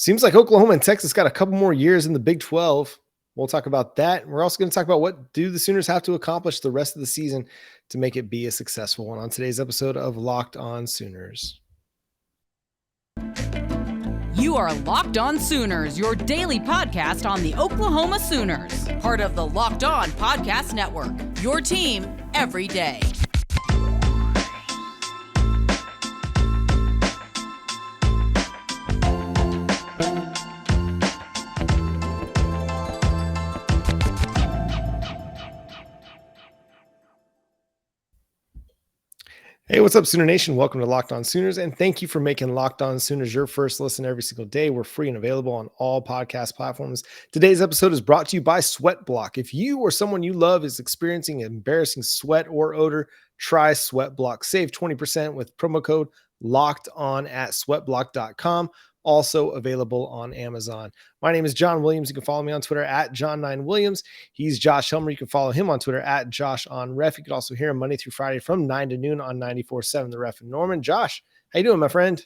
Seems like Oklahoma and Texas got a couple more years in the Big 12. We'll talk about that. We're also going to talk about what do the Sooners have to accomplish the rest of the season to make it be a successful one on today's episode of Locked On Sooners. You are Locked On Sooners, your daily podcast on the Oklahoma Sooners, part of the Locked On Podcast Network, your team every day. Hey, what's up, Sooner Nation? Welcome to Locked On Sooners, and thank you for making Locked On Sooners your first listen every single day. We're free and available on all podcast platforms. Today's episode is brought to you by SweatBlock. If you or someone you love is experiencing embarrassing sweat or odor, try SweatBlock. Save 20% with promo code LOCKEDON at sweatblock.com. Also available on Amazon. My name is John Williams. You can follow me on Twitter at John9Williams. He's Josh Helmer. You can follow him on Twitter at JoshOnRef. You can also hear him Monday through Friday from 9 to noon on 94.7 The Ref in Norman. Josh, how you doing, my friend?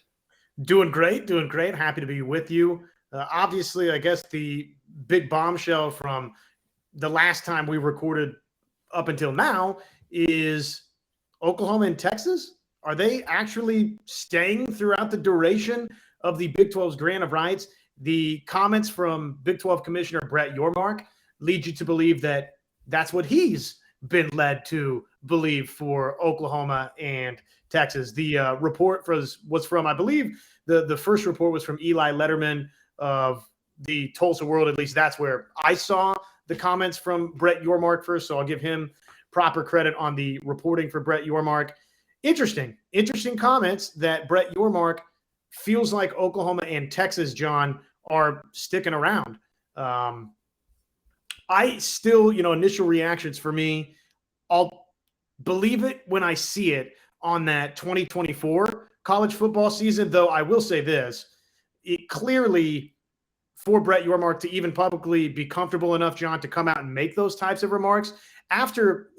Doing great. Happy to be with you. Obviously, I guess the big bombshell from the last time we recorded up until now is Oklahoma and Texas. Are they actually staying throughout the duration of the Big 12's grant of rights? The comments from Big 12 Commissioner Brett Yormark lead you to believe that that's what he's been led to believe for Oklahoma and Texas. The report was from, I believe, the first report was from Eli Letterman of the Tulsa World. At least that's where I saw the comments from Brett Yormark first, so I'll give him proper credit on the reporting for Brett Yormark. Interesting comments that Brett Yormark feels like Oklahoma and Texas, John, are sticking around. I still, initial reactions for me, I'll believe it when I see it on that 2024 college football season, though I will say this, it clearly, for Brett Yormark to even publicly be comfortable enough, John, to come out and make those types of remarks after,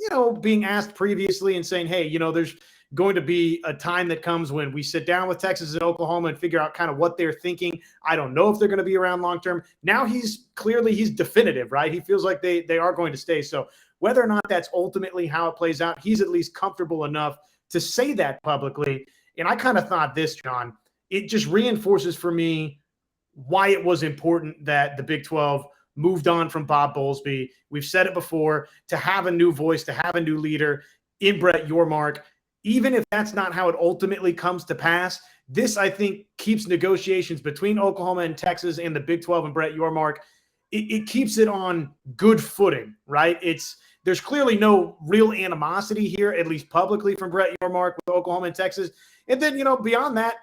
being asked previously and saying, hey, there's going to be a time that comes when we sit down with Texas and Oklahoma and figure out kind of what they're thinking. I don't know if they're going to be around long term. Now he's definitive, right? He feels like they are going to stay. So whether or not that's ultimately how it plays out, he's at least comfortable enough to say that publicly. And I kind of thought this, John, it just reinforces for me why it was important that the Big 12 moved on from Bob Bowlesby. We've said it before, to have a new voice, to have a new leader in Brett Yormark. Even if that's not how it ultimately comes to pass, this, I think, keeps negotiations between Oklahoma and Texas and the Big 12 and Brett Yormark. It keeps it on good footing, right? There's clearly no real animosity here, at least publicly, from Brett Yormark with Oklahoma and Texas. And then, beyond that,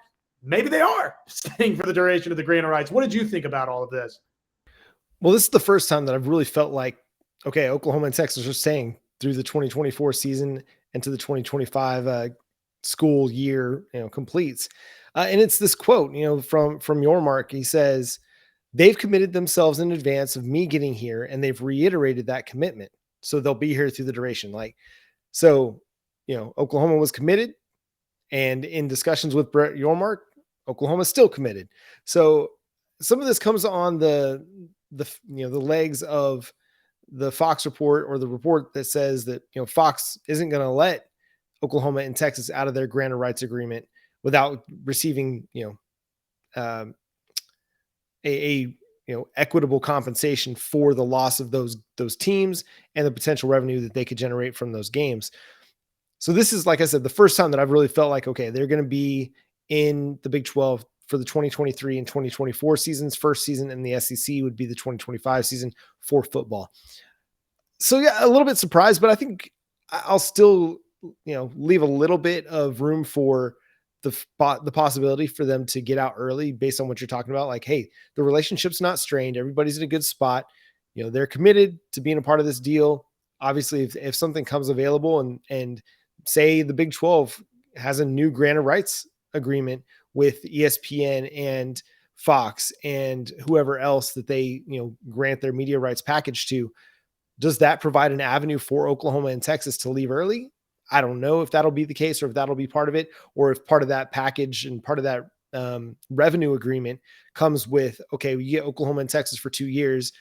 maybe they are staying for the duration of the grant of rights. What did you think about all of this? Well, this is the first time that I've really felt like, okay, Oklahoma and Texas are staying through the 2024 season and to the 2025 school year, completes. And it's this quote, from Yormark. He says, they've committed themselves in advance of me getting here, and they've reiterated that commitment. So they'll be here through the duration. Oklahoma was committed, and in discussions with Brett Yormark, Oklahoma's still committed. So some of this comes on the legs of the Fox report, or the report that says that, Fox isn't going to let Oklahoma and Texas out of their grant of rights agreement without receiving, equitable compensation for the loss of those teams and the potential revenue that they could generate from those games. So this is, like I said, the first time that I've really felt like, okay, they're going to be in the Big 12 for the 2023 and 2024 seasons. First season in the SEC would be the 2025 season for football. So yeah, a little bit surprised, but I think I'll still, leave a little bit of room for the possibility for them to get out early based on what you're talking about. Like, hey, the relationship's not strained. Everybody's in a good spot. They're committed to being a part of this deal. Obviously, if something comes available and say the Big 12 has a new grant of rights agreement with ESPN and Fox and whoever else that they, grant their media rights package to, does that provide an avenue for Oklahoma and Texas to leave early? I don't know if that'll be the case, or if that'll be part of it, or if part of that package and part of that revenue agreement comes with, okay, we get Oklahoma and Texas for 2 years.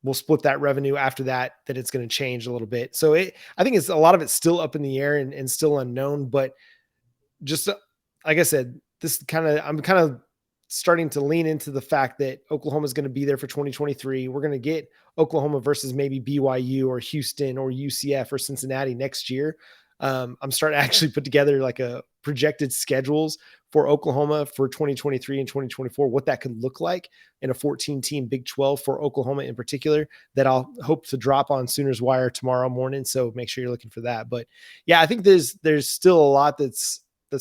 We'll split that revenue after that it's going to change a little bit. So I think it's a lot of it's still up in the air and still unknown, but just like I said, I'm kind of starting to lean into the fact that Oklahoma is going to be there for 2023. We're going to get Oklahoma versus maybe BYU or Houston or UCF or Cincinnati next year. I'm starting to actually put together like a projected schedules for Oklahoma for 2023 and 2024, what that could look like in a 14-team Big 12 for Oklahoma in particular, that I'll hope to drop on Sooners Wire tomorrow morning. So make sure you're looking for that. But yeah, I think there's still a lot that's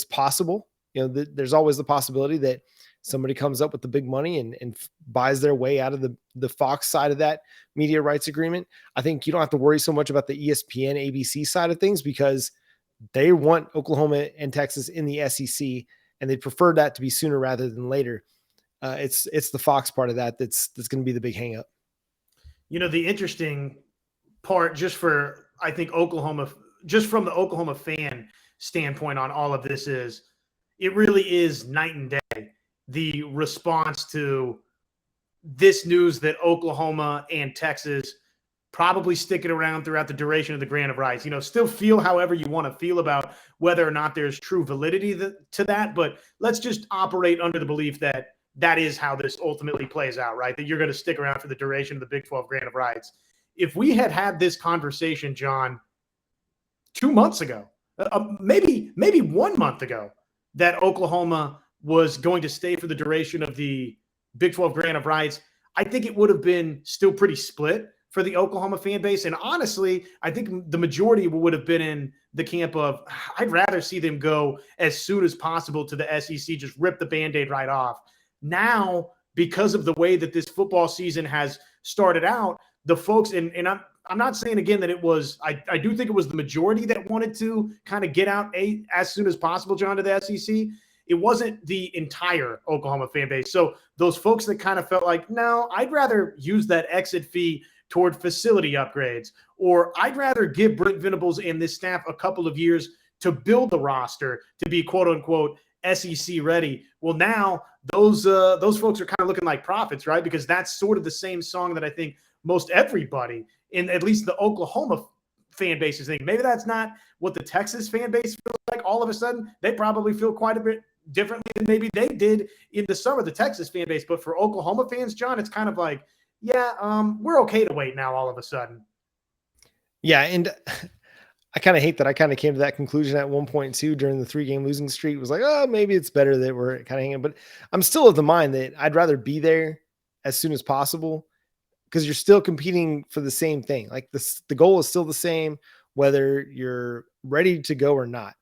possible. There's always the possibility that somebody comes up with the big money and buys their way out of the Fox side of that media rights agreement. I think you don't have to worry so much about the ESPN, ABC side of things, because they want Oklahoma and Texas in the SEC, and they prefer that to be sooner rather than later. It's the Fox part of that's going to be the big hang up. The interesting part, I think Oklahoma, just from the Oklahoma fan standpoint on all of this, is it really is night and day, the response to this news that Oklahoma and Texas probably stick it around throughout the duration of the grant of rights. Still feel however you want to feel about whether or not there's true validity to that, but let's just operate under the belief that that is how this ultimately plays out, right? That you're going to stick around for the duration of the Big 12 grant of rights. If we had this conversation, John, 2 months ago, maybe 1 month ago, that Oklahoma was going to stay for the duration of the Big 12 grant of rights, I think it would have been still pretty split for the Oklahoma fan base. And honestly, I think the majority would have been in the camp of, I'd rather see them go as soon as possible to the SEC, just rip the Band-Aid right off. Now, because of the way that this football season has started out, the folks, and I'm not saying again that it was, I do think it was the majority that wanted to kind of get out as soon as possible, John, to the SEC. It wasn't the entire Oklahoma fan base. So those folks that kind of felt like, no, I'd rather use that exit fee toward facility upgrades, or I'd rather give Brent Venables and this staff a couple of years to build the roster to be quote unquote SEC ready. Well, now those folks are kind of looking like prophets, right? Because that's sort of the same song that I think most everybody in at least the Oklahoma fan base is thinking. Maybe that's not what the Texas fan base feels like. All of a sudden, they probably feel quite a bit differently than maybe they did in the summer, the Texas fan base. But for Oklahoma fans, John, it's kind of like, yeah, we're okay to wait now all of a sudden. Yeah, and I kind of hate that I kind of came to that conclusion at 1.2 during the 3-game losing streak. It was like, oh, maybe it's better that we're kind of hanging. But I'm still of the mind that I'd rather be there as soon as possible, because you're still competing for the same thing. Like the goal is still the same, whether you're ready to go or not.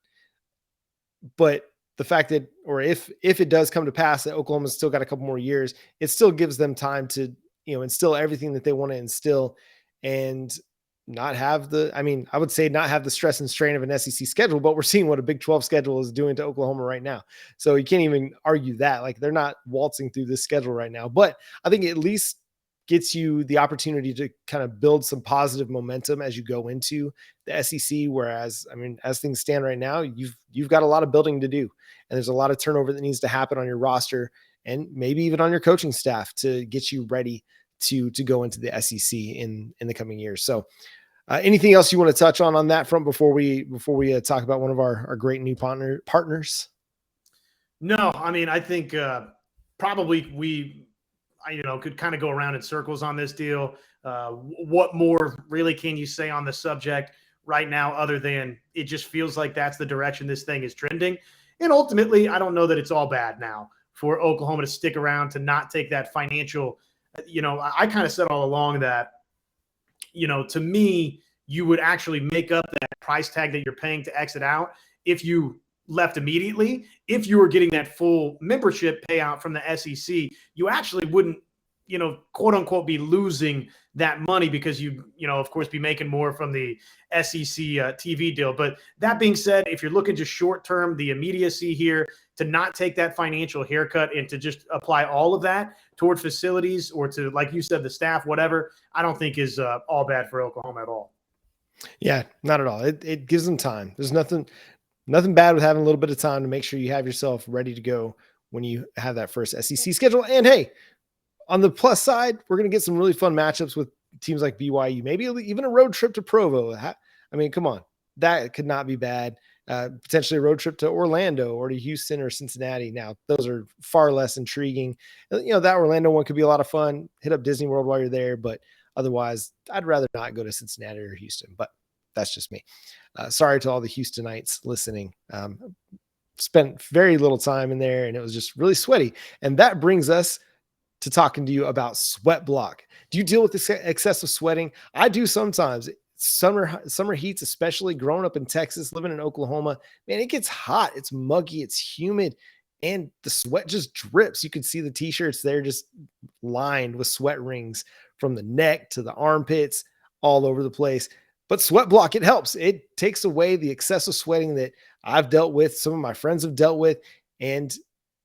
But the fact that, or if it does come to pass that Oklahoma's still got a couple more years, it still gives them time to, instill everything that they want to instill, and not have I would say not have the stress and strain of an SEC schedule, but we're seeing what a Big 12 schedule is doing to Oklahoma right now. So you can't even argue that. Like, they're not waltzing through this schedule right now, but I think at least gets you the opportunity to kind of build some positive momentum as you go into the SEC. Whereas, as things stand right now, you've got a lot of building to do, and there's a lot of turnover that needs to happen on your roster and maybe even on your coaching staff to get you ready to go into the SEC in the coming years. So anything else you want to touch on that front before we talk about one of our great new partners? No, I think probably we could kind of go around in circles on this deal. What more really can you say on the subject right now, other than it just feels like that's the direction this thing is trending? And ultimately, I don't know that it's all bad now for Oklahoma to stick around, to not take that financial, I kind of said all along that, to me, you would actually make up that price tag that you're paying to exit out if you left immediately. If you were getting that full membership payout from the SEC, you actually wouldn't, quote unquote, be losing that money, because you of course, be making more from the SEC TV deal. But that being said, if you're looking just short term, the immediacy here, to not take that financial haircut and to just apply all of that toward facilities or to, like you said, the staff, whatever, I don't think is all bad for Oklahoma at all. Yeah, not at all. It gives them time. There's nothing bad with having a little bit of time to make sure you have yourself ready to go when you have that first SEC schedule. And hey, on the plus side, we're going to get some really fun matchups with teams like BYU, maybe even a road trip to Provo. I mean, come on, that could not be bad. Potentially a road trip to Orlando or to Houston or Cincinnati. Now, those are far less intriguing. That Orlando one could be a lot of fun. Hit up Disney World while you're there, but otherwise, I'd rather not go to Cincinnati or Houston, but that's just me. Sorry to all the Houstonites listening. Spent very little time in there, and it was just really sweaty. And that brings us to talking to you about SweatBlock. Do you deal with this excessive sweating? I do sometimes. Summer heats, especially growing up in Texas, living in Oklahoma, man, it gets hot. It's muggy. It's humid. And the sweat just drips. You can see the t-shirts there just lined with sweat rings from the neck to the armpits, all over the place. But SweatBlock, it helps. It takes away the excessive sweating that I've dealt with, some of my friends have dealt with, and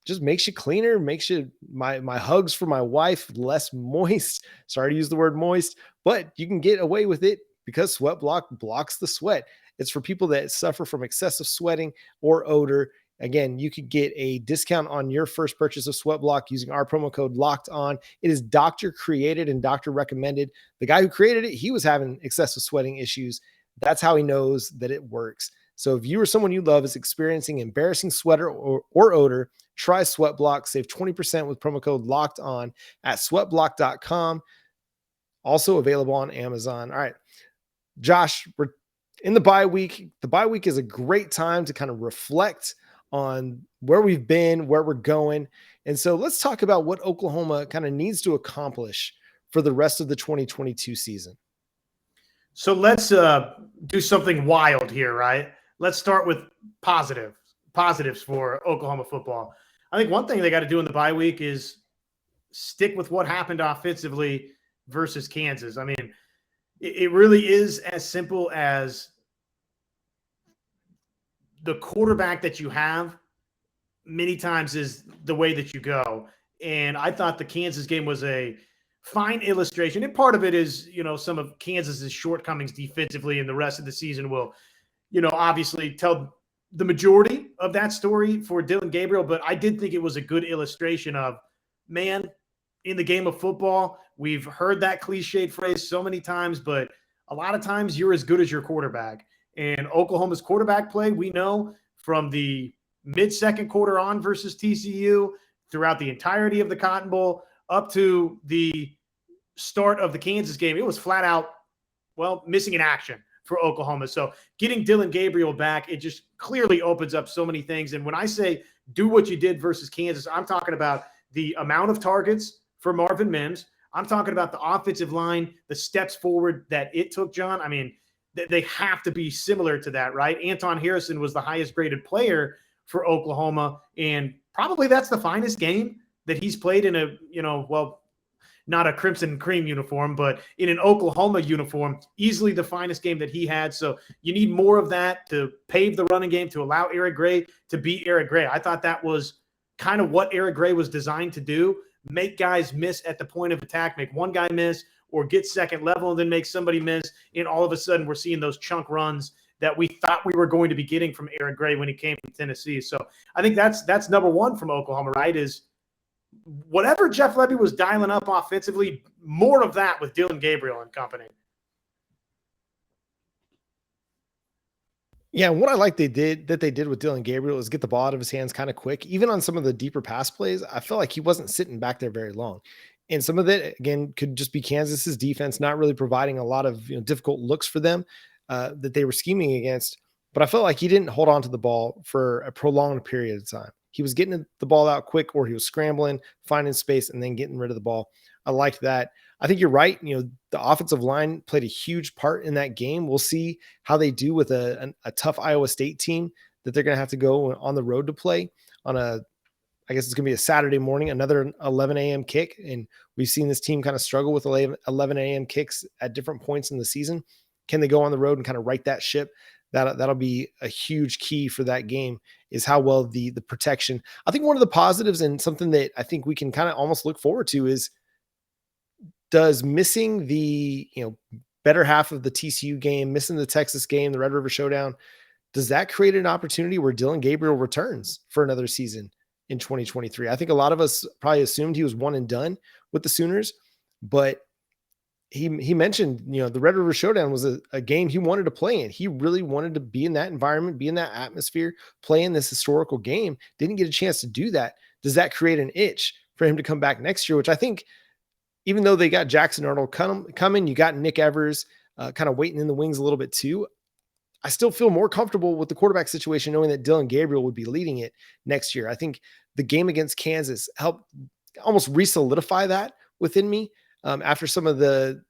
just makes you cleaner, makes you my hugs for my wife less moist. Sorry to use the word moist, but you can get away with it because SweatBlock blocks the sweat. It's for people that suffer from excessive sweating or odor. Again, you could get a discount on your first purchase of SweatBlock using our promo code Locked On. It is doctor created and doctor recommended. The guy who created it, he was having excessive sweating issues. That's how he knows that it works. So if you or someone you love is experiencing embarrassing sweater or odor, try SweatBlock. Save 20% with promo code Locked On at sweatblock.com. Also available on Amazon. All right, Josh, we're in the bye week. The bye week is a great time to kind of reflect on where we've been, where we're going. And so let's talk about what Oklahoma kind of needs to accomplish for the rest of the 2022 season. So let's do something wild here, right? Let's start with positives for Oklahoma football. I think one thing they got to do in the bye week is stick with what happened offensively versus Kansas. I mean, it really is as simple as the quarterback that you have many times is the way that you go. And I thought the Kansas game was a fine illustration. And part of it is, some of Kansas's shortcomings defensively, and the rest of the season will, obviously tell the majority of that story for Dillon Gabriel. But I did think it was a good illustration of, man, in the game of football, we've heard that cliched phrase so many times, but a lot of times you're as good as your quarterback. And Oklahoma's quarterback play, we know from the mid-second quarter on versus TCU, throughout the entirety of the Cotton Bowl, up to the start of the Kansas game, it was flat out, missing in action for Oklahoma. So getting Dillon Gabriel back, it just clearly opens up so many things. And when I say do what you did versus Kansas, I'm talking about the amount of targets for Marvin Mims. I'm talking about the offensive line, the steps forward that it took, John. I mean, they have to be similar to that, right? Anton Harrison was the highest graded player for Oklahoma, and probably that's the finest game that he's played in a, not a crimson and cream uniform, but in an Oklahoma uniform, easily the finest game that he had. So you need more of that to pave the running game, to allow Eric Gray to beat Eric Gray. I thought that was kind of what Eric Gray was designed to do, make guys miss at the point of attack, make one guy miss, or get second level and then make somebody miss. And all of a sudden we're seeing those chunk runs that we thought we were going to be getting from Eric Gray when he came from Tennessee. So I think that's number one from Oklahoma, right? Is whatever Jeff Lebby was dialing up offensively, more of that with Dillon Gabriel and company. Yeah, what I like they did with Dillon Gabriel is get the ball out of his hands kind of quick. Even on some of the deeper pass plays, I felt like he wasn't sitting back there very long. And some of it, again, could just be Kansas's defense not really providing a lot of difficult looks for them that they were scheming against. But I felt like he didn't hold on to the ball for a prolonged period of time. He was getting the ball out quick, or he was scrambling, finding space, and then getting rid of the ball. I liked that. I think you're right. The offensive line played a huge part in that game. We'll see how they do with a tough Iowa State team that they're going to have to go on the road to play on I guess it's going to be a Saturday morning, another 11 a.m. kick. And we've seen this team kind of struggle with 11 a.m. kicks at different points in the season. Can they go on the road and kind of right that ship? That'll be a huge key for that game, is how well the protection. I think one of the positives, and something that I think we can kind of almost look forward to, is does missing the better half of the TCU game, missing the Texas game, the Red River Showdown, does that create an opportunity where Dillon Gabriel returns for another season in 2023. I think a lot of us probably assumed he was one and done with the Sooners, but he mentioned, the Red River Showdown was a game he wanted to play in. He really wanted to be in that environment, be in that atmosphere, play in this historical game. Didn't get a chance to do that. Does that create an itch for him to come back next year? Which I think, even though they got Jackson Arnold coming, you got Nick Evers kind of waiting in the wings a little bit too. I still feel more comfortable with the quarterback situation knowing that Dylan Gabriel would be leading it next year. I think the game against Kansas helped almost re-solidify that within me after some of the,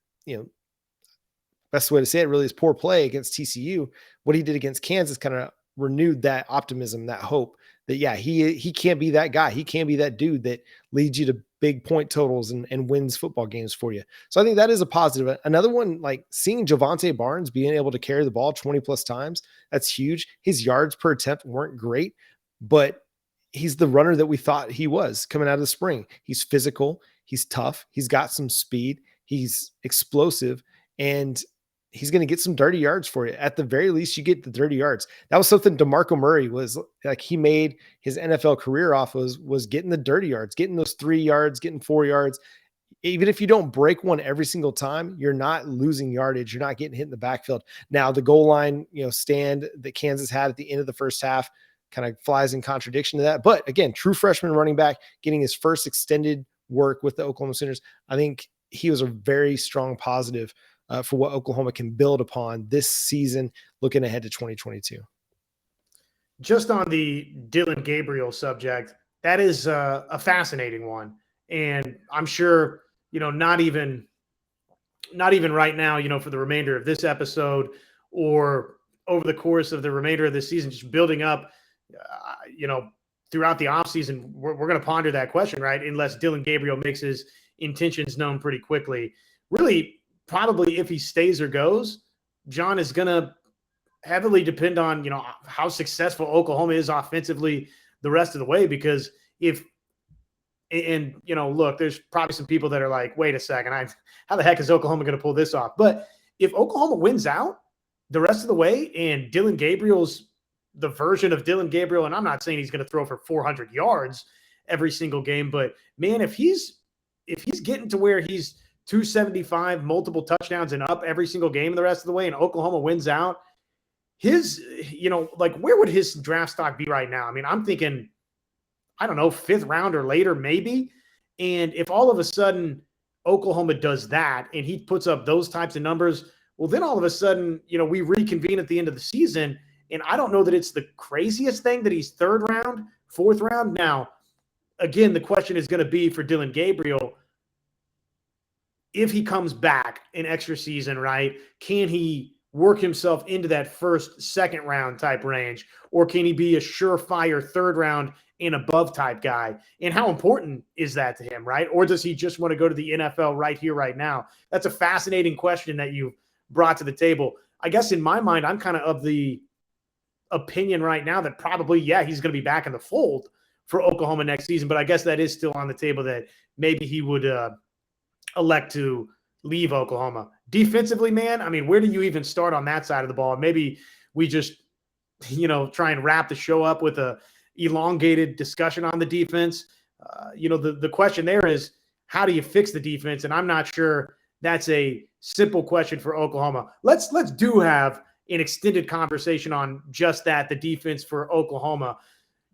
best way to say it really is poor play against TCU. What he did against Kansas kind of renewed that optimism, that hope that, yeah, he can't be that guy. He can't be that dude that leads you to big point totals and wins football games for you. So I think that is a positive. Another one, like seeing Javonte Barnes being able to carry the ball 20 plus times, that's huge. His yards per attempt weren't great, but he's the runner that we thought he was coming out of the spring. He's physical. He's tough. He's got some speed. He's explosive, and he's going to get some dirty yards for you. At the very least, you get the dirty yards. That was something DeMarco Murray was like, he made his NFL career off was getting the dirty yards, getting those 3 yards, getting 4 yards. Even if you don't break one every single time, you're not losing yardage. You're not getting hit in the backfield. Now the goal line, stand that Kansas had at the end of the first half kind of flies in contradiction to that. But again, true freshman running back getting his first extended work with the Oklahoma Sooners. I think he was a very strong positive for what Oklahoma can build upon this season, looking ahead to 2022. Just on the Dylan Gabriel subject, that is a fascinating one. And I'm sure, not even right now, for the remainder of this episode or over the course of the remainder of this season, just building up, throughout the offseason, we're going to ponder that question, right? Unless Dylan Gabriel makes his intentions known pretty quickly. Really, probably if he stays or goes, John, is going to heavily depend on, how successful Oklahoma is offensively the rest of the way. Because look, there's probably some people that are like, wait a second, how the heck is Oklahoma going to pull this off? But if Oklahoma wins out the rest of the way and Dylan Gabriel's the version of Dylan Gabriel, and I'm not saying he's going to throw for 400 yards every single game, but man, if he's getting to where he's 275, multiple touchdowns and up every single game the rest of the way, and Oklahoma wins out, where would his draft stock be right now? I mean, I'm thinking, I don't know, 5th round or later, maybe. And if all of a sudden Oklahoma does that and he puts up those types of numbers, well, then all of a sudden, we reconvene at the end of the season. And I don't know that it's the craziest thing that he's 3rd round, 4th round. Now, again, the question is going to be for Dylan Gabriel, if he comes back in extra season, right, can he work himself into that 1st, 2nd round type range? Or can he be a surefire 3rd round and above type guy? And how important is that to him, right? Or does he just want to go to the NFL right here, right now? That's a fascinating question that you brought to the table. I guess in my mind, I'm kind of the opinion right now that probably, yeah, he's going to be back in the fold for Oklahoma next season. But I guess that is still on the table that maybe he would elect to leave Oklahoma. Defensively, man, I mean, where do you even start on that side of the ball? Maybe we just, try and wrap the show up with a elongated discussion on the defense. The question there is, how do you fix the defense? And I'm not sure that's a simple question for Oklahoma. Let's do have an extended conversation on just that, the defense for Oklahoma.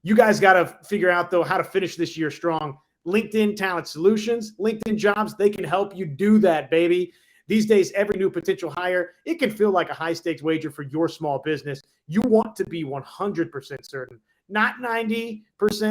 You guys got to figure out, though, how to finish this year strong. LinkedIn Talent Solutions, LinkedIn Jobs, they can help you do that, baby. These days, every new potential hire, it can feel like a high-stakes wager for your small business. You want to be 100% certain, not 90%,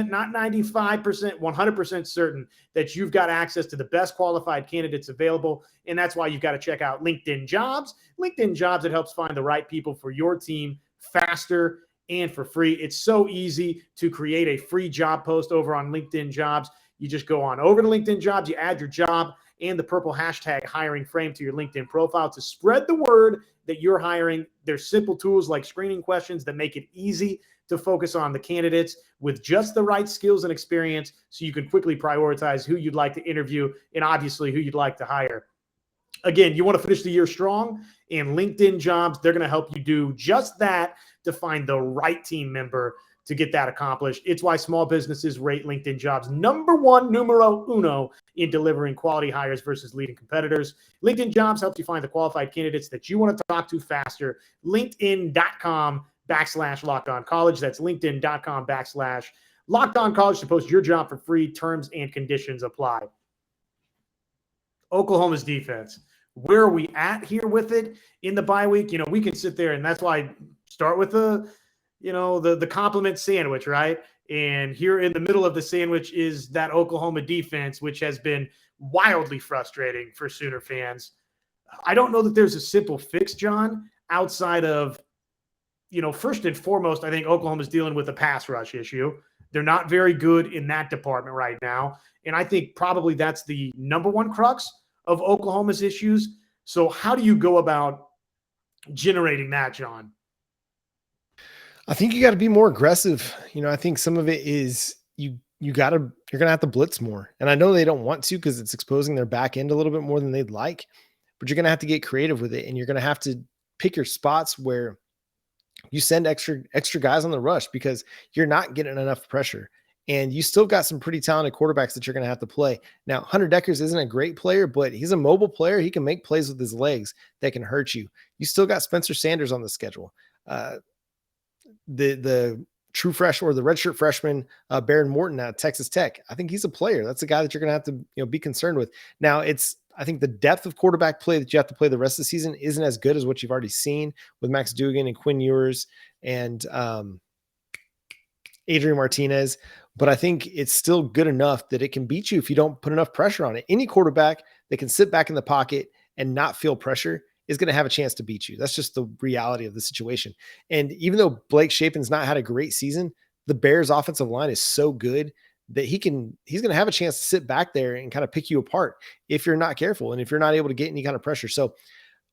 not 95%, 100% certain that you've got access to the best qualified candidates available, and that's why you've got to check out LinkedIn Jobs. LinkedIn Jobs, it helps find the right people for your team faster and for free. It's so easy to create a free job post over on LinkedIn Jobs. You just go on over to LinkedIn Jobs, you add your job and the purple hashtag hiring frame to your LinkedIn profile to spread the word that you're hiring. There's simple tools like screening questions that make it easy to focus on the candidates with just the right skills and experience so you can quickly prioritize who you'd like to interview and obviously who you'd like to hire. Again, you want to finish the year strong, and LinkedIn Jobs, they're going to help you do just that to find the right team member to get that accomplished. It's why small businesses rate LinkedIn Jobs numero uno in delivering quality hires versus leading competitors. LinkedIn Jobs helps you find the qualified candidates that you want to talk to faster. LinkedIn.com/LockedOnCollege. That's LinkedIn.com/LockedOnCollege to post your job for free. Terms and conditions apply. Oklahoma's defense. Where are we at here with it in the bye week? We can sit there, and that's why I start with the compliment sandwich, right? And here in the middle of the sandwich is that Oklahoma defense, which has been wildly frustrating for Sooner fans. I don't know that there's a simple fix, John, outside of, first and foremost, I think Oklahoma's dealing with a pass rush issue. They're not very good in that department right now. And I think probably that's the number one crux of Oklahoma's issues. So how do you go about generating that, John? I think you got to be more aggressive. I think some of it is you're going to have to blitz more. And I know they don't want to because it's exposing their back end a little bit more than they'd like, but you're going to have to get creative with it. And you're going to have to pick your spots where you send extra guys on the rush because you're not getting enough pressure. And you still got some pretty talented quarterbacks that you're going to have to play. Now, Hunter Deckers isn't a great player, but he's a mobile player. He can make plays with his legs that can hurt you. You still got Spencer Sanders on the schedule. The true fresh or the redshirt freshman, Baron Morton at Texas Tech. I think he's a player. That's a guy that you're going to have to be concerned with. Now, I think the depth of quarterback play that you have to play the rest of the season isn't as good as what you've already seen with Max Duggan and Quinn Ewers and Adrian Martinez. But I think it's still good enough that it can beat you if you don't put enough pressure on it. Any quarterback that can sit back in the pocket and not feel pressure is going to have a chance to beat you. That's just the reality of the situation. And even though Blake Shapen's not had a great season, the Bears offensive line is so good that he's going to have a chance to sit back there and kind of pick you apart if you're not careful and if you're not able to get any kind of pressure. So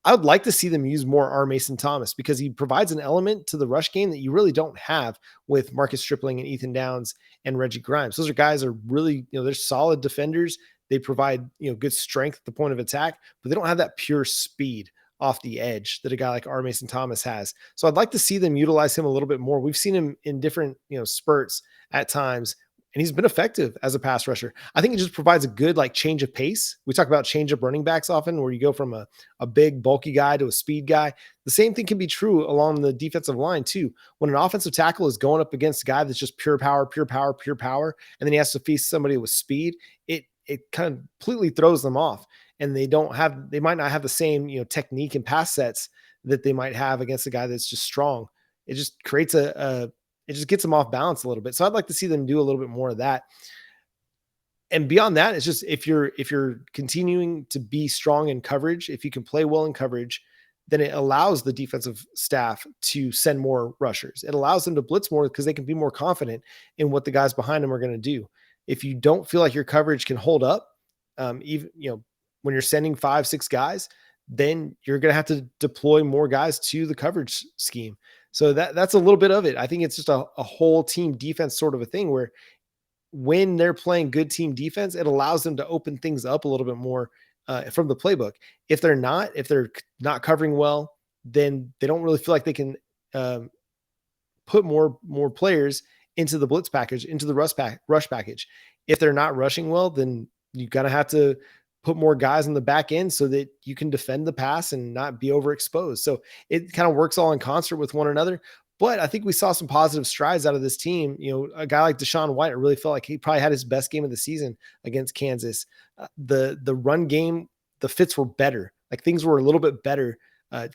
I would like to see them use more R. Mason Thomas because he provides an element to the rush game that you really don't have with Marcus Stripling and Ethan Downs and Reggie Grimes. Those are guys that are really, they're solid defenders. They provide, good strength at the point of attack, but they don't have that pure speed off the edge that a guy like R. Mason Thomas has. So I'd like to see them utilize him a little bit more. We've seen him in different, spurts at times, and he's been effective as a pass rusher. I think it just provides a good change of pace. We talk about change up running backs often where you go from a big bulky guy to a speed guy. The same thing can be true along the defensive line too. When an offensive tackle is going up against a guy that's just pure power, and then he has to face somebody with speed, it kind of completely throws them off. And they might not have the same, technique and pass sets that they might have against a guy that's just strong. It just creates it just gets them off balance a little bit. So I'd like to see them do a little bit more of that. And beyond that, it's just, if you're continuing to be strong in coverage, if you can play well in coverage, then it allows the defensive staff to send more rushers. It allows them to blitz more because they can be more confident in what the guys behind them are going to do. If you don't feel like your coverage can hold up, even, when you're sending 5-6 guys, then you're going to have to deploy more guys to the coverage scheme. So that's a little bit of it. I think it's just a whole team defense sort of a thing where when they're playing good team defense, it allows them to open things up a little bit more from the playbook. If they're not covering well, then they don't really feel like they can put more players into the blitz package, into the rush package. If they're not rushing well, then you got to have to put more guys on the back end so that you can defend the pass and not be overexposed. So it kind of works all in concert with one another. But I think we saw some positive strides out of this team. A guy like Deshaun White, I really felt like he probably had his best game of the season against Kansas. The run game, the fits were better. Things were a little bit better.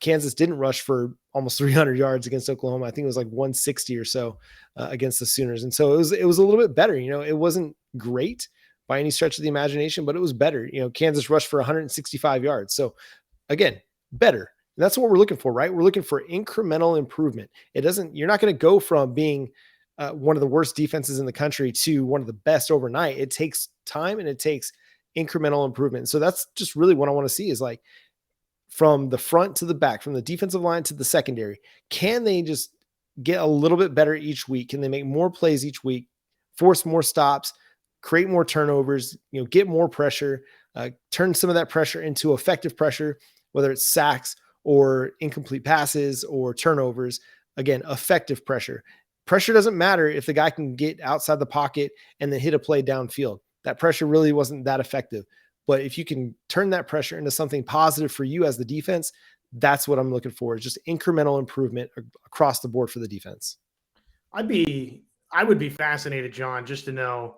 Kansas didn't rush for almost 300 yards against Oklahoma. I think it was 160 or so against the Sooners. And so it was a little bit better. It wasn't great by any stretch of the imagination, but it was better. Kansas rushed for 165 yards. So again, better. And that's what we're looking for, right? We're looking for incremental improvement. You're not going to go from being one of the worst defenses in the country to one of the best overnight. It takes time and it takes incremental improvement. So that's just really what I want to see is from the front to the back, from the defensive line to the secondary, can they just get a little bit better each week? Can they make more plays each week, force more stops, create more turnovers, get more pressure, turn some of that pressure into effective pressure, whether it's sacks or incomplete passes or turnovers. Again, effective pressure. pressure doesn't matter if the guy can get outside the pocket and then hit a play downfield. That pressure really wasn't that effective. But if you can turn that pressure into something positive for you as the defense, that's what I'm looking for, is just incremental improvement across the board for the defense. I would be fascinated, John, just to know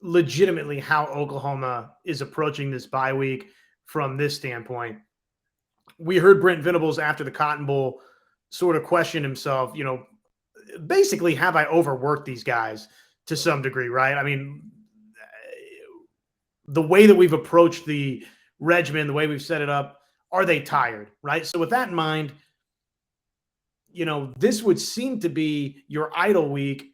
legitimately how Oklahoma is approaching this bye week from this standpoint. We heard Brent Venables after the Cotton Bowl sort of question himself, basically, have I overworked these guys to some degree, right? I mean, the way that we've approached the regimen, the way we've set it up, are they tired, right? So with that in mind, this would seem to be your idle week.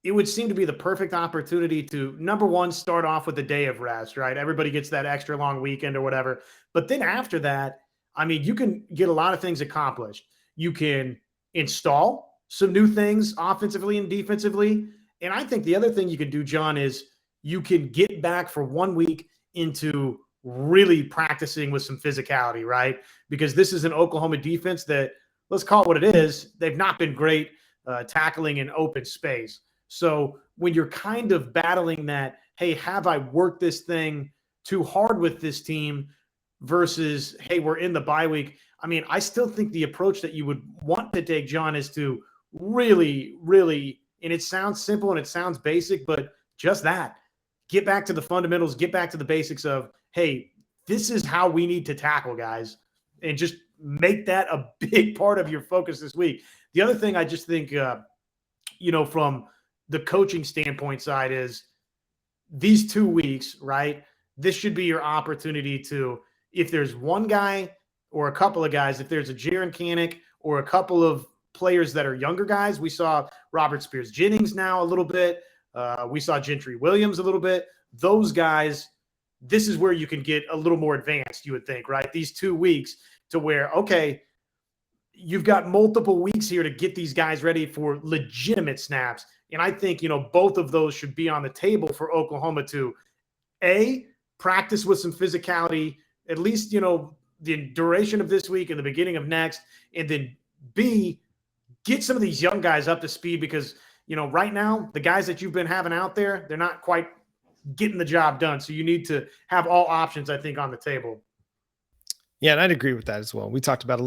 It would seem to be the perfect opportunity to, number one, start off with a day of rest, right? Everybody gets that extra long weekend or whatever. But then after that, I mean, you can get a lot of things accomplished. You can install some new things offensively and defensively. And I think the other thing you can do, John, is you can get back for 1 week into really practicing with some physicality, right? Because this is an Oklahoma defense that, let's call it what it is, they've not been great tackling in open space. So when you're kind of battling that, hey, have I worked this thing too hard with this team versus, hey, we're in the bye week. I mean, I still think the approach that you would want to take, John, is to really, really, and it sounds simple and it sounds basic, but just that, get back to the fundamentals, get back to the basics of, hey, this is how we need to tackle, guys, and just make that a big part of your focus this week. The other thing I just think, from the coaching standpoint side is these 2 weeks, right? This should be your opportunity to, if there's one guy or a couple of guys, if there's a Jaron Kanak or a couple of players that are younger guys, we saw Robert Spears-Jennings now a little bit. We saw Gentry Williams a little bit. Those guys, this is where you can get a little more advanced, you would think, right? These 2 weeks to where, okay, you've got multiple weeks here to get these guys ready for legitimate snaps. And I think, both of those should be on the table for Oklahoma to, A, practice with some physicality, at least, the duration of this week and the beginning of next, and then B, get some of these young guys up to speed because, right now, the guys that you've been having out there, they're not quite getting the job done. So you need to have all options, I think, on the table. Yeah, and I'd agree with that as well. We talked about that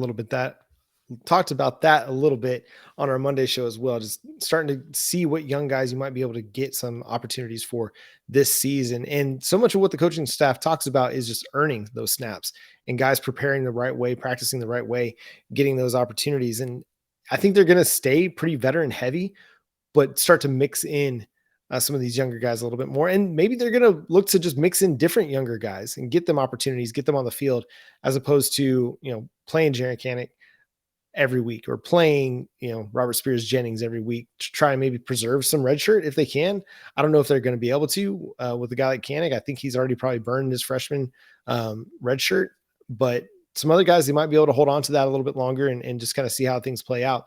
a little bit on our Monday show as well, just starting to see what young guys you might be able to get some opportunities for this season. And so much of what the coaching staff talks about is just earning those snaps and guys preparing the right way, practicing the right way, getting those opportunities. And I think they're going to stay pretty veteran heavy, but start to mix in some of these younger guys a little bit more. And maybe they're going to look to just mix in different younger guys and get them opportunities, get them on the field, as opposed to, playing Jaron Kanak every week or playing, Robert Spears-Jennings every week to try and maybe preserve some red shirt if they can. I don't know if they're going to be able to with a guy like Kanak. I think he's already probably burned his freshman red shirt, but some other guys, they might be able to hold on to that a little bit longer and just kind of see how things play out.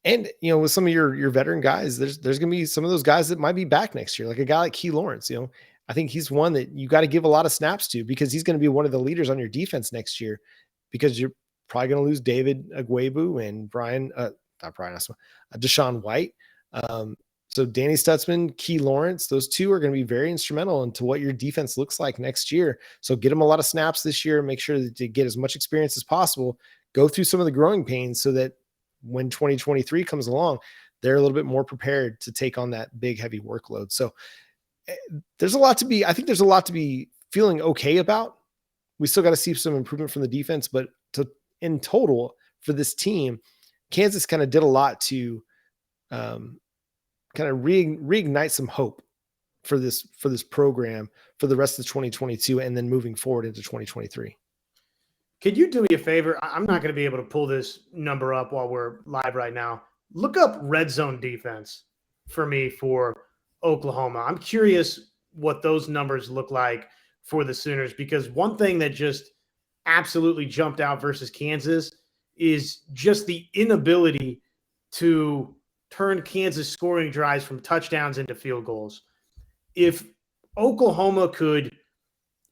And, with some of your veteran guys, there's going to be some of those guys that might be back next year, like a guy like Key Lawrence. I think he's one that you got to give a lot of snaps to because he's going to be one of the leaders on your defense next year, because you're probably going to lose David Agwebu and Deshaun White. So Danny Stutzman, Key Lawrence, those two are going to be very instrumental into what your defense looks like next year. So get them a lot of snaps this year, make sure that you get as much experience as possible, go through some of the growing pains so that when 2023 comes along, they're a little bit more prepared to take on that big, heavy workload. So I think there's a lot to be feeling okay about. We still got to see some improvement from the defense, but in total for this team, Kansas kind of did a lot to kind of reignite some hope for this program for the rest of 2022 and then moving forward into 2023. Could you do me a favor? I'm not going to be able to pull this number up while we're live right now. Look up red zone defense for me for Oklahoma. I'm curious what those numbers look like for the Sooners, because one thing that just absolutely jumped out versus Kansas is just the inability to turn Kansas scoring drives from touchdowns into field goals. If Oklahoma could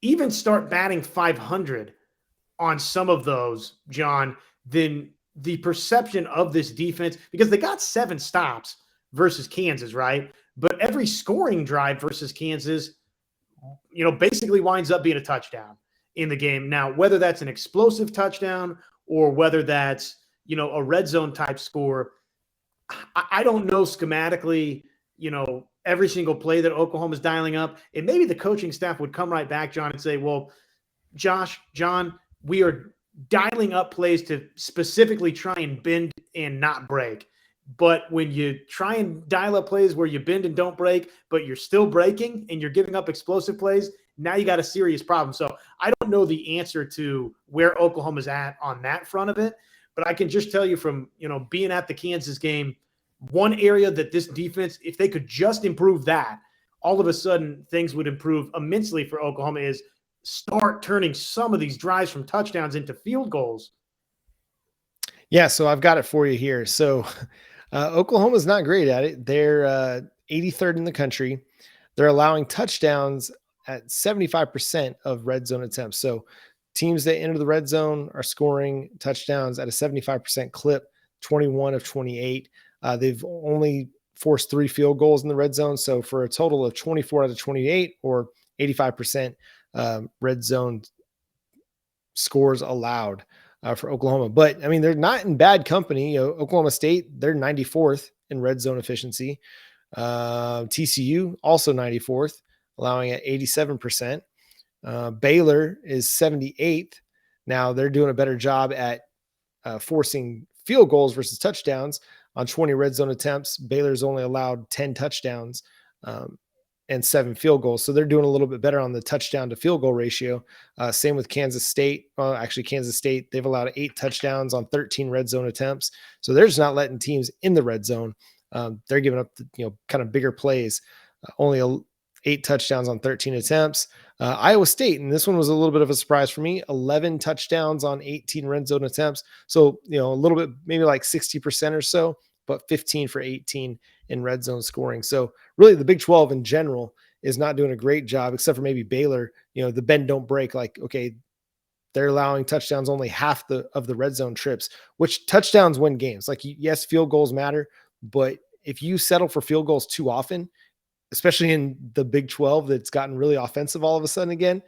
even start batting 500 on some of those, John, then the perception of this defense, because they got 7 stops versus Kansas, right? But every scoring drive versus Kansas, basically winds up being a touchdown in the game. Now, whether that's an explosive touchdown or whether that's, a red zone type score, I don't know schematically, every single play that Oklahoma's dialing up. And maybe the coaching staff would come right back, John, and say, well, John, we are dialing up plays to specifically try and bend and not break. But when you try and dial up plays where you bend and don't break, but you're still breaking and you're giving up explosive plays, now you got a serious problem. So I don't know the answer to where Oklahoma's at on that front of it, but I can just tell you from, being at the Kansas game, one area that this defense, if they could just improve that, all of a sudden things would improve immensely for Oklahoma, is start turning some of these drives from touchdowns into field goals. Yeah, so I've got it for you here. So Oklahoma's not great at it. They're 83rd in the country. They're allowing touchdowns at 75% of red zone attempts. So teams that enter the red zone are scoring touchdowns at a 75% clip, 21 of 28. They've only forced 3 field goals in the red zone. So for a total of 24 out of 28, or 85% red zone scores allowed for Oklahoma. But I mean, they're not in bad company. Oklahoma State, they're 94th in red zone efficiency. TCU also 94th, allowing at 87%. Baylor is 78th. Now they're doing a better job at forcing field goals versus touchdowns. On 20 red zone attempts, Baylor's only allowed 10 touchdowns and 7 field goals. So they're doing a little bit better on the touchdown to field goal ratio. Same with Kansas State. Well, actually Kansas State, they've allowed 8 touchdowns on 13 red zone attempts. So they're just not letting teams in the red zone. They're giving up the, kind of bigger plays, only 8 touchdowns on 13 attempts. Iowa State, and this one was a little bit of a surprise for me, 11 touchdowns on 18 red zone attempts. So, a little bit, maybe like 60% or so, but 15 for 18 in red zone scoring. So really the Big 12 in general is not doing a great job, except for maybe Baylor. The bend don't break, like, okay, they're allowing touchdowns only half of the red zone trips, which touchdowns win games. Like, yes, field goals matter, but if you settle for field goals too often, especially in the Big 12 that's gotten really offensive all of a sudden again,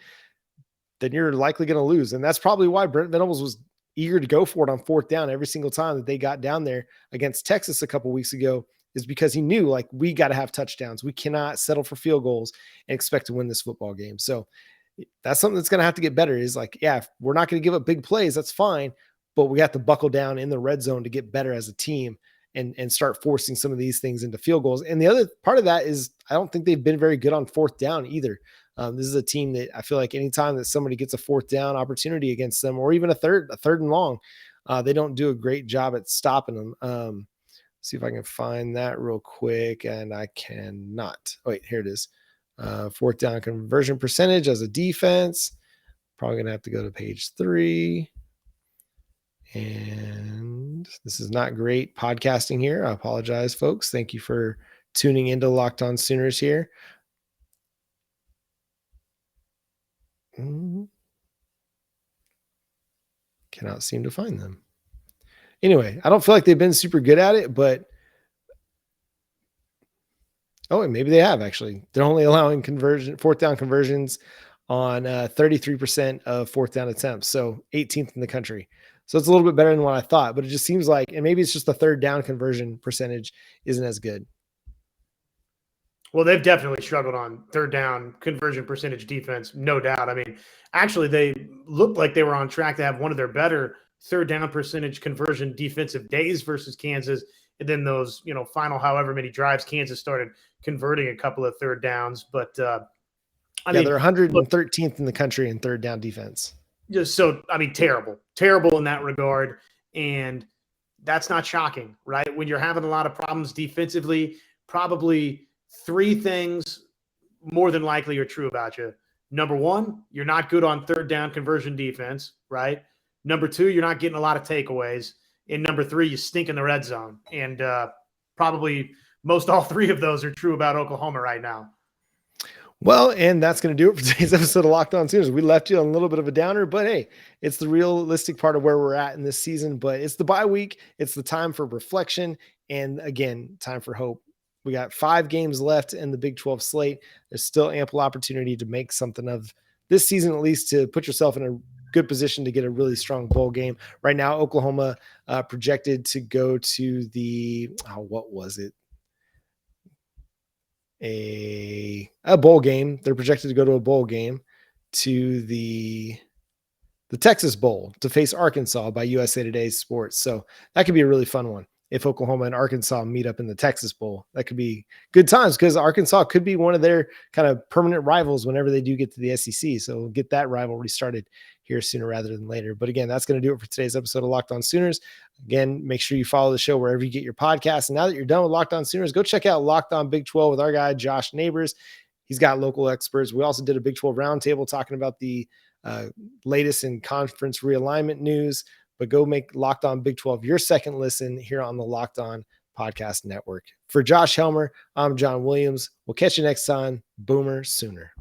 then you're likely going to lose. And that's probably why Brent Venables was eager to go for it on 4th down every single time that they got down there against Texas a couple weeks ago, is because he knew, like, we got to have touchdowns. We cannot settle for field goals and expect to win this football game. So that's something that's going to have to get better, is like, yeah, if we're not going to give up big plays, that's fine, but we have to buckle down in the red zone to get better as a team and start forcing some of these things into field goals. And the other part of that is I don't think they've been very good on 4th down either. This is a team that I feel like anytime that somebody gets a 4th down opportunity against them, or even a third and long, they don't do a great job at stopping them. See if I can find that real quick. And I cannot. Oh, wait, here it is. 4th down conversion percentage as a defense. Probably going to have to go to page 3. And this is not great podcasting here. I apologize, folks. Thank you for tuning into Locked On Sooners here. Cannot seem to find them. Anyway, I don't feel like they've been super good at it, but and maybe they have actually. They're only allowing 4th down conversions on 33% of 4th down attempts, so 18th in the country. So it's a little bit better than what I thought, but it just seems like, and maybe it's just the 3rd down conversion percentage isn't as good. Well, they've definitely struggled on 3rd down conversion percentage defense, no doubt. I mean, actually, they looked like they were on track to have one of their better 3rd down percentage conversion defensive days versus Kansas. And then those, final however many drives, Kansas started converting a couple of 3rd downs. But I mean, they're 113th in the country in 3rd down defense. Just so, I mean, terrible in that regard. And that's not shocking, right? When you're having a lot of problems defensively, probably 3 things more than likely are true about you. Number 1, you're not good on 3rd down conversion defense, right? Number 2, you're not getting a lot of takeaways. And number 3, you stink in the red zone. And probably all 3 of those are true about Oklahoma right now. Well, and that's going to do it for today's episode of Locked On Sooners. We left you on a little bit of a downer, but hey, it's the realistic part of where we're at in this season. But it's the bye week. It's the time for reflection. And again, time for hope. We got 5 games left in the Big 12 slate. There's still ample opportunity to make something of this season, at least to put yourself in a good position to get a really strong bowl game. Right now, Oklahoma projected to go to the, what was it? A bowl game. They're projected to go to a bowl game, to the Texas Bowl, to face Arkansas by USA Today Sports. So that could be a really fun one. If Oklahoma and Arkansas meet up in the Texas Bowl, that could be good times, because Arkansas could be one of their kind of permanent rivals whenever they do get to the SEC. So we'll get that rivalry started here sooner rather than later. But again, that's going to do it for today's episode of Locked On Sooners. Again, make sure you follow the show wherever you get your podcasts. And now that you're done with Locked On Sooners, go check out Locked On Big 12 with our guy, Josh Neighbors. He's got local experts. We also did a Big 12 roundtable talking about the latest in conference realignment news. But go make Locked On Big 12 your second listen here on the Locked On Podcast Network. For Josh Helmer, I'm John Williams. We'll catch you next time. Boomer Sooner.